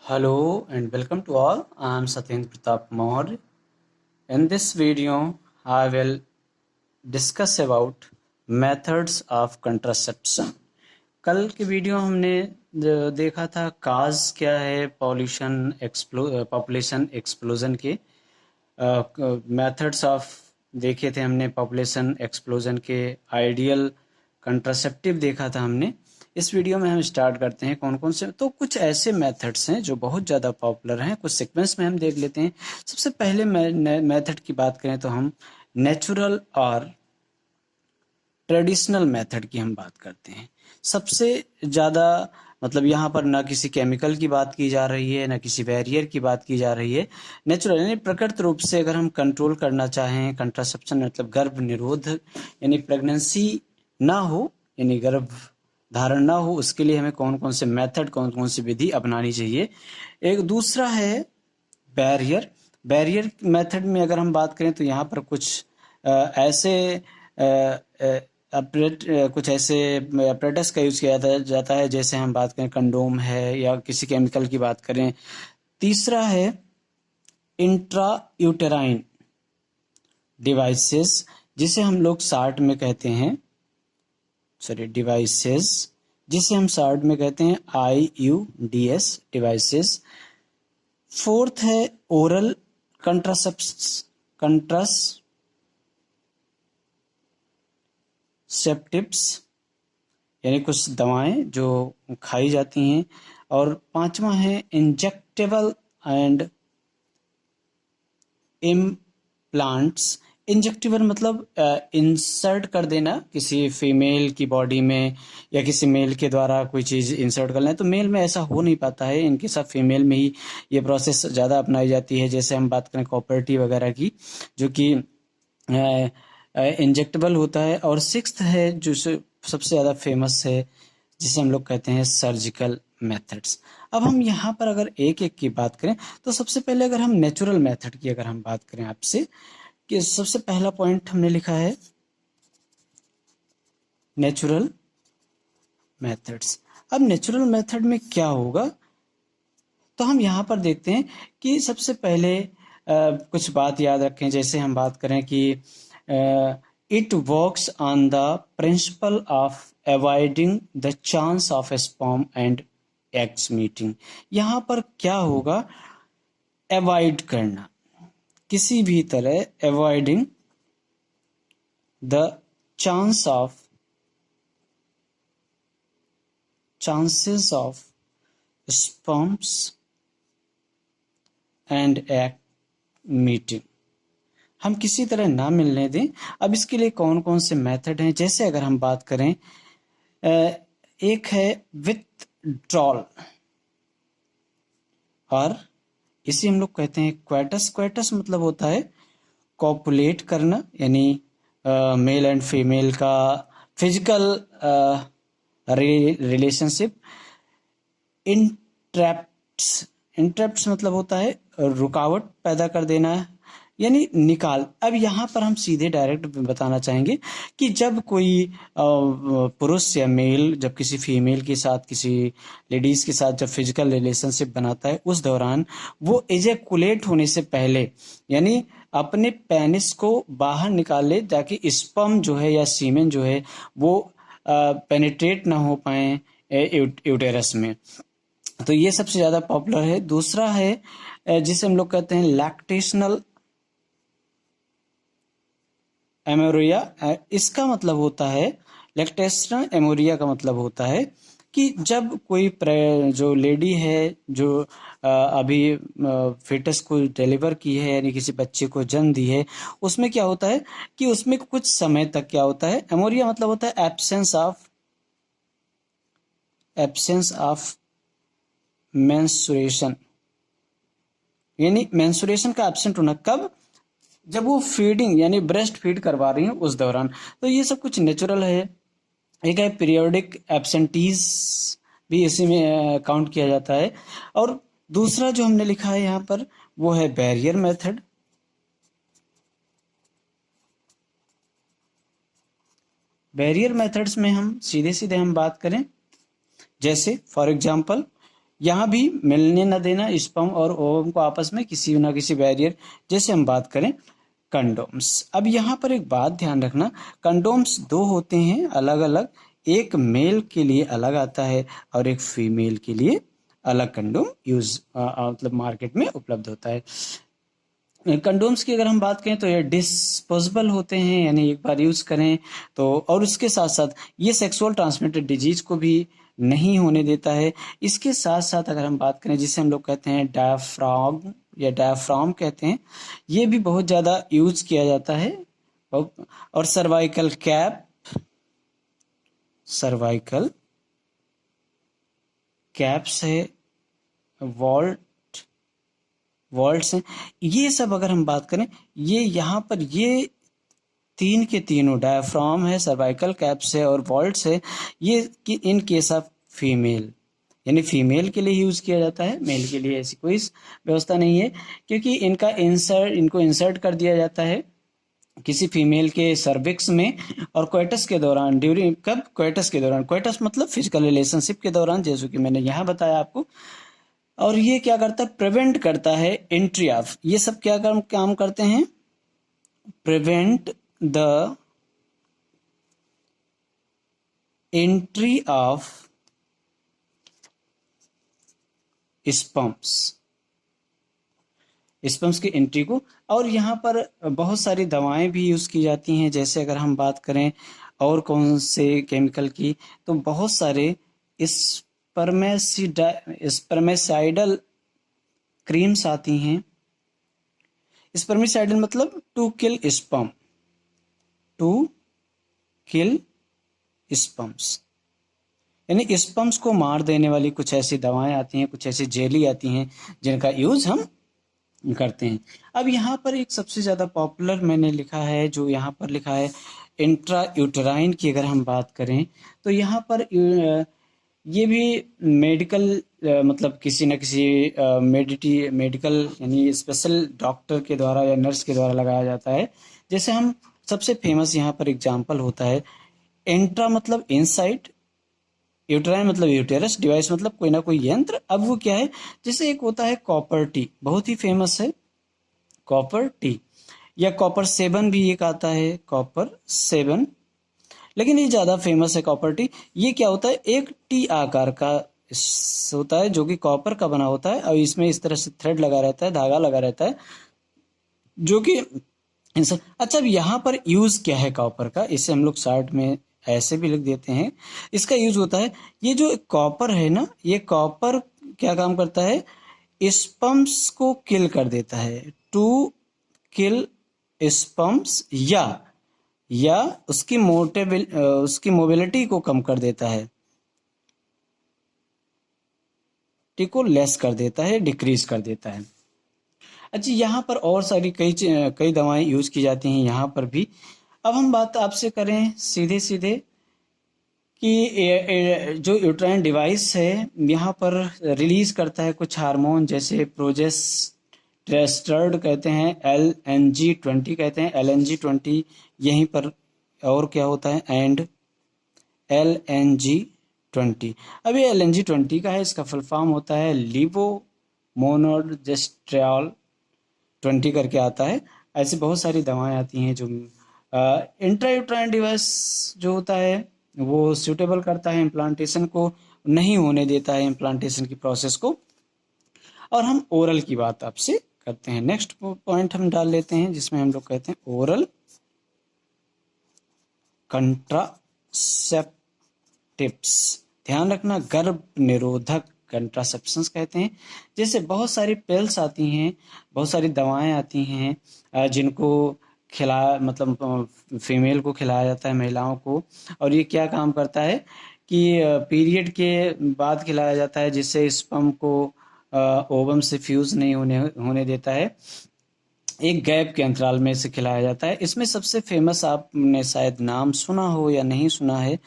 Hello and welcome to all. I am Satyendra Pratap Maurya. In this video, I will discuss about methods of contraception. कल के video हमने देखा था काज क्या है पॉपुलेशन एक्सप्लोजन के मेथड्स ऑफ देखे थे हमने पॉपुलेशन एक्सप्लोजन के आइडियल कंट्रासेप्टिव देखा था हमने। इस वीडियो में हम स्टार्ट करते हैं कौन कौन से तो कुछ ऐसे मेथड्स हैं जो बहुत ज़्यादा पॉपुलर हैं, कुछ सीक्वेंस में हम देख लेते हैं। सबसे पहले मेथड की बात करें तो हम नेचुरल और ट्रेडिशनल मेथड की हम बात करते हैं। सबसे ज़्यादा मतलब यहाँ पर ना किसी केमिकल की बात की जा रही है, ना किसी बैरियर की बात की जा रही है। नेचुरल यानी प्रकृति रूप से अगर हम कंट्रोल करना चाहें, कंट्रासेप्शन मतलब गर्भ निरोध यानी प्रेगनेंसी ना हो यानी गर्भ धारण ना हो, उसके लिए हमें कौन कौन से मेथड कौन कौन सी विधि अपनानी चाहिए। एक दूसरा है बैरियर। बैरियर मेथड में अगर हम बात करें तो यहाँ पर कुछ ऐसे कुछ ऐसे अपरेटस का यूज किया जाता है, जैसे हम बात करें कंडोम है या किसी केमिकल की बात करें। तीसरा है इंट्रा यूटेराइन डिवाइसेस, जिसे हम लोग शार्ट में कहते हैं डिवाइसेस, जिसे हम शार्ट में कहते हैं IUDS डिवाइसेस। फोर्थ है ओरल कंट्रासेप्टिव्स यानी कुछ दवाएं जो खाई जाती हैं। और पांचवा है इंजेक्टेबल एंड इम्प्लांट्स। इंजेक्टेबल मतलब इंसर्ट कर देना किसी फीमेल की बॉडी में या किसी मेल के द्वारा कोई चीज़ इंसर्ट करना है, तो मेल में ऐसा हो नहीं पाता है, इनके साथ फीमेल में ही ये प्रोसेस ज़्यादा अपनाई जाती है। जैसे हम बात करें कॉपर-टी वगैरह की, जो कि इंजेक्टेबल होता है। और सिक्स्थ है जो सबसे ज़्यादा फेमस है, जिसे हम लोग कहते हैं सर्जिकल मेथड्स। अब हम यहाँ पर अगर एक एक की बात करें तो सबसे पहले अगर हम नेचुरल मेथड की अगर हम बात करें आपसे, कि सबसे पहला पॉइंट हमने लिखा है नेचुरल मेथड्स। अब नेचुरल मेथड में क्या होगा, तो हम यहाँ पर देखते हैं कि सबसे पहले कुछ बात याद रखें। जैसे हम बात करें कि it works on the principle of avoiding the chance of sperm and eggs meeting. यहाँ पर क्या होगा, अवॉइड करना, किसी भी तरह avoiding the chances of sperms and egg meeting, हम किसी तरह ना मिलने दें। अब इसके लिए कौन कौन से मेथड हैं, जैसे अगर हम बात करें एक है विथड्रॉल और इसे हम लोग कहते हैं क्वेटस। क्वेटस मतलब होता है कॉपुलेट करना, यानी मेल एंड फीमेल का फिजिकल रिलेशनशिप। इंट्रप्ट्स मतलब होता है रुकावट पैदा कर देना, यानी निकाल। अब यहाँ पर हम सीधे डायरेक्ट बताना चाहेंगे कि जब कोई पुरुष या मेल जब किसी फीमेल के साथ, किसी लेडीज के साथ जब फिजिकल रिलेशनशिप बनाता है, उस दौरान वो एजेकुलेट होने से पहले यानी अपने पेनिस को बाहर निकाल ले, ताकि स्पर्म जो है या सीमेन जो है वो पेनिट्रेट ना हो पाए यूटेरस में। तो ये सबसे ज़्यादा पॉपुलर है। दूसरा है जिसे हम लोग कहते हैं लैक्टेशनल एमोरिया। इसका मतलब होता है, लैक्टेशनल एमोरिया का मतलब होता है कि जब कोई जो लेडी है जो अभी फेटस को डिलीवर की है यानी किसी बच्चे को जन्म दी है, उसमें क्या होता है कि उसमें कुछ समय तक क्या होता है, एमोरिया मतलब होता है एब्सेंस ऑफ मेंस्ट्रुएशन, यानी मेंस्ट्रुएशन का एब्सेंट होना। कब, जब वो फीडिंग यानी ब्रेस्ट फीड करवा रही हैं उस दौरान। तो ये सब कुछ नेचुरल है। एक है पीरियोडिक एब्सेंटीज, भी इसी में काउंट किया जाता है। और दूसरा जो हमने लिखा है यहाँ पर वो है बैरियर मेथड। बैरियर मेथड्स में हम सीधे सीधे हम बात करें, जैसे फॉर एग्जांपल यहाँ भी मिलने न देना स्पर्म और ओवम को आपस में किसी न किसी बैरियर, जैसे हम बात करें कंडोम्स। अब यहाँ पर एक बात ध्यान रखना, कंडोम्स दो होते हैं अलग अलग, एक मेल के लिए अलग आता है और एक फीमेल के लिए अलग कंडोम यूज मतलब मार्केट में उपलब्ध होता है। कंडोम्स की अगर हम बात करें तो ये डिस्पोजेबल होते हैं, यानी एक बार यूज करें तो, और उसके साथ साथ ये सेक्सुअल ट्रांसमिटेड डिजीज को भी नहीं होने देता है। इसके साथ साथ अगर हम बात करें जिसे हम लोग कहते हैं डायफ्राम या डायफ्राम कहते हैं, ये भी बहुत ज़्यादा यूज किया जाता है। और सर्वाइकल कैप, सर्वाइकल कैप्स है, वॉल्ट्स हैं, ये सब अगर हम बात करें, ये यहाँ पर ये तीन के तीनों डायफ्राम है, सर्वाइकल कैप्स है और वॉल्ट्स है, ये कि इन केस ऑफ फीमेल, यानी फीमेल के लिए यूज किया जाता है, मेल के लिए ऐसी कोई व्यवस्था नहीं है, क्योंकि इनको इंसर्ट कर दिया जाता है किसी फीमेल के सर्विक्स में, और कोइटस के दौरान, ड्यूरिंग कब, कोइटस के दौरान, कोइटस मतलब फिजिकल रिलेशनशिप के दौरान, जैसे कि मैंने यहाँ बताया आपको। और ये क्या करता है, प्रिवेंट करता है एंट्री ऑफ, ये सब क्या काम करते हैं, prevent the entry of sperms की एंट्री को। और यहाँ पर बहुत सारी दवाएं भी यूज की जाती हैं, जैसे अगर हम बात करें और कौन से केमिकल की, तो बहुत सारे स्पर्मेसाइडल क्रीम्स आती हैं। स्पर्मिसाइडल मतलब to kill sperm, to kill sperms, यानी स्पर्म्स को मार देने वाली कुछ ऐसी दवाएं आती हैं, कुछ ऐसी जेली आती हैं जिनका यूज हम करते हैं। अब यहाँ पर एक सबसे ज़्यादा पॉपुलर मैंने लिखा है, जो यहाँ पर लिखा है इंट्रा यूटेराइन की अगर हम बात करें, तो यहाँ पर ये भी मेडिकल मतलब किसी न किसी मेडिकल यानी स्पेशल डॉक्टर के द्वारा या नर्स के द्वारा लगाया जाता है। जैसे हम सबसे फेमस यहाँ पर एग्जाम्पल होता है, इंट्रा मतलब इनसाइड, यूटेराइन मतलब यूटेरस, डिवाइस मतलब कोई ना कोई यंत्र। अब वो क्या है, जैसे एक होता है कॉपर टी, बहुत ही फेमस है कॉपर टी, या कॉपर 7 भी एक आता है, कॉपर 7, लेकिन ये ज़्यादा फेमस है कॉपर टी। ये क्या होता है, एक टी आकार का होता है जो कि कॉपर का बना होता है, और इसमें इस तरह से थ्रेड लगा रहता है, धागा लगा रहता है, जो कि अच्छा, अब यहाँ पर यूज क्या है कॉपर का, इसे हम लोग शॉर्ट में ऐसे भी लिख देते हैं। इसका यूज होता है, ये जो कॉपर है ना, ये कॉपर क्या काम करता है, स्पर्म्स को किल कर देता है, टू किल स्पर्म्स, या उसकी मोबिलिटी को कम कर देता है, ठीक को लेस कर देता है, डिक्रीज कर देता है। अच्छा, यहाँ पर और सारी कई दवाएं यूज की जाती हैं यहाँ पर भी। अब हम बात आपसे करें सीधे सीधे कि जो यूट्राइन डिवाइस है यहाँ पर रिलीज करता है कुछ हार्मोन, जैसे प्रोजेस्टेरोन कहते हैं, LNG20 कहते हैं, LNG20 यहीं पर, और क्या होता है, एंड LNG20। अब ये LNG20 का है, इसका फुल फॉर्म होता है लीवो मोनोजेस्ट्रियल 20 करके आता है। ऐसी बहुत सारी दवाएं आती हैं जो इंट्रायूट्राइन डिवाइस जो होता है वो सूटेबल करता है इम्प्लांटेशन को, नहीं होने देता है इम्प्लांटेशन की प्रोसेस को। और हम ओरल की बात आपसे करते हैं, नेक्स्ट पॉइंट हम डाल लेते हैं जिसमें हम लोग कहते हैं ओरल कंट्रासेप्टिव्स। ध्यान रखना, गर्भ निरोधक कंट्रासेप्शंस कहते हैं। जैसे बहुत सारी पिल्स आती हैं, बहुत सारी दवाएं आती हैं जिनको मतलब फीमेल को खिलाया जाता है, महिलाओं को, और ये क्या काम करता है कि पीरियड के बाद खिलाया जाता है, जिससे स्पर्म को ओवम से फ्यूज नहीं होने देता है, एक गैप के अंतराल में से खिलाया जाता है। इसमें सबसे फेमस आपने शायद नाम सुना हो या नहीं सुना है,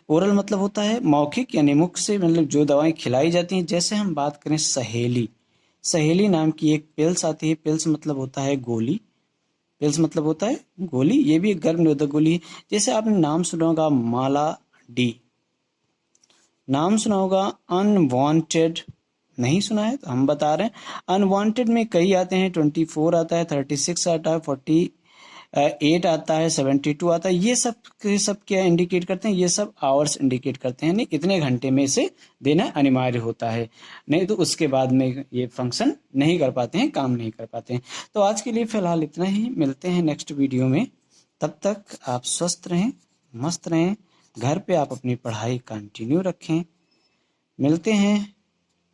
ओरल मतलब होता है मौखिक, यानी मुख से मतलब जो दवाएं खिलाई जाती हैं। जैसे हम बात करें सहेली नाम की एक पिल्स आती है, पिल्स मतलब होता है गोली, पिल्स मतलब होता है गोली, ये भी एक गर्भ निरोधक गोली है। जैसे आपने नाम सुना होगा माला डी, नाम सुना होगा अनवांटेड नहीं सुना है तो हम बता रहे हैं। अनवांटेड में कई आते हैं, 24 आता है, 36 आता है, 48 आता है, 72 आता है। ये सब क्या इंडिकेट करते हैं? ये सब आवर्स इंडिकेट करते हैं, यानी इतने घंटे में से देना अनिवार्य होता है, नहीं तो उसके बाद में ये फंक्शन नहीं कर पाते हैं, काम नहीं कर पाते हैं। तो आज के लिए फिलहाल इतना ही, मिलते हैं नेक्स्ट वीडियो में। तब तक आप स्वस्थ रहें, मस्त रहें, घर पे आप अपनी पढ़ाई कंटिन्यू रखें। मिलते हैं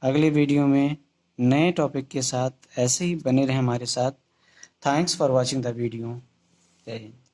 अगले वीडियो में नए टॉपिक के साथ। ऐसे ही बने रहें हमारे साथ। Thanks for watching the video. जय हिंद।